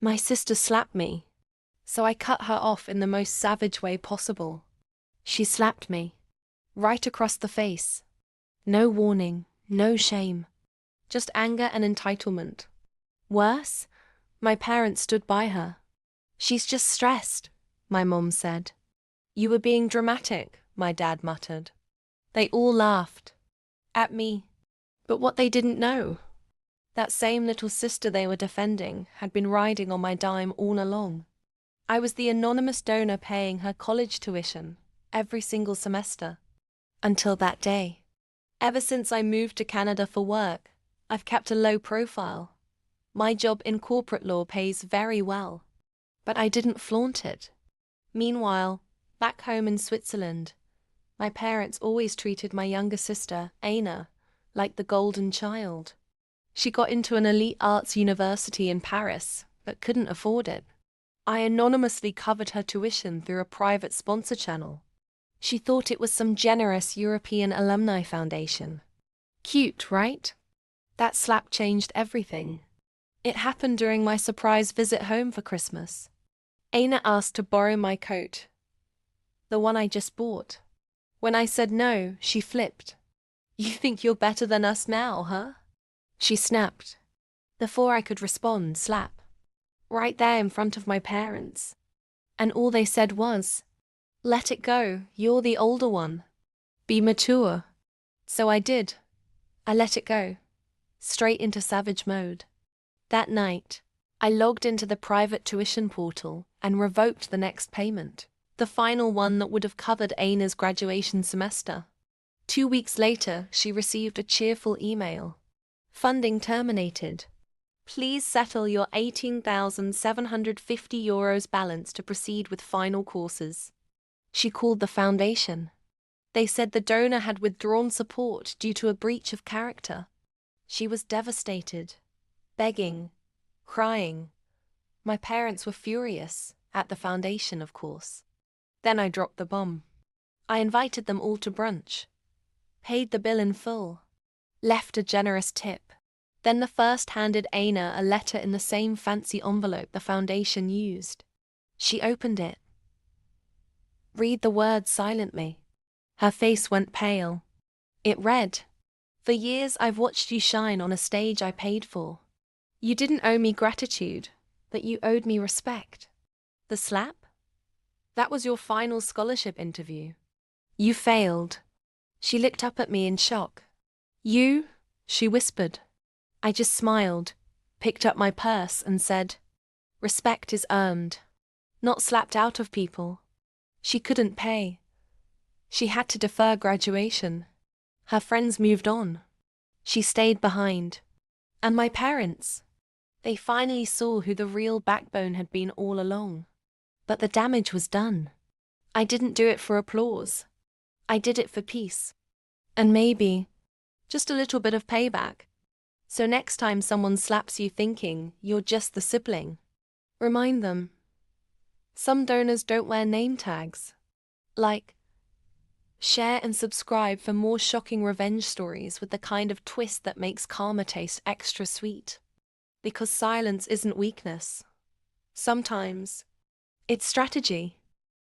My sister slapped me, so I cut her off in the most savage way possible. She slapped me, right across the face. No warning, no shame, just anger and entitlement. Worse, my parents stood by her. She's just stressed, my mom said. You were being dramatic, my dad muttered. They all laughed. At me. But what they didn't know, that same little sister they were defending had been riding on my dime all along. I was the anonymous donor paying her college tuition every single semester. Until that day. Ever since I moved to Canada for work, I've kept a low profile. My job in corporate law pays very well. But I didn't flaunt it. Meanwhile, back home in Switzerland, my parents always treated my younger sister, Aina, like the golden child. She got into an elite arts university in Paris, but couldn't afford it. I anonymously covered her tuition through a private sponsor channel. She thought it was some generous European alumni foundation. Cute, right? That slap changed everything. It happened during my surprise visit home for Christmas. Aina asked to borrow my coat, the one I just bought. When I said no, she flipped. You think you're better than us now, huh? She snapped. Before I could respond, slap. Right there in front of my parents. And all they said was, let it go, you're the older one. Be mature. So I did. I let it go. Straight into savage mode. That night, I logged into the private tuition portal and revoked the next payment, the final one that would have covered Aina's graduation semester. 2 weeks later, she received a cheerful email. Funding terminated. Please settle your €18,750 balance to proceed with final courses. She called the foundation. They said the donor had withdrawn support due to a breach of character. She was devastated, begging, crying. My parents were furious, at the foundation, of course. Then I dropped the bomb. I invited them all to brunch, paid the bill in full, left a generous tip. Then the first handed Aina a letter in the same fancy envelope the foundation used. She opened it. Read the words silently. Her face went pale. It read, for years I've watched you shine on a stage I paid for. You didn't owe me gratitude, but you owed me respect. The slap? That was your final scholarship interview. You failed. She looked up at me in shock. You? She whispered. I just smiled, picked up my purse and said, respect is earned, not slapped out of people. She couldn't pay. She had to defer graduation. Her friends moved on. She stayed behind. And my parents? They finally saw who the real backbone had been all along. But the damage was done. I didn't do it for applause. I did it for peace. And maybe, just a little bit of payback. So next time someone slaps you thinking you're just the sibling, remind them. Some donors don't wear name tags. Like, share and subscribe for more shocking revenge stories with the kind of twist that makes karma taste extra sweet. Because silence isn't weakness. Sometimes, it's strategy.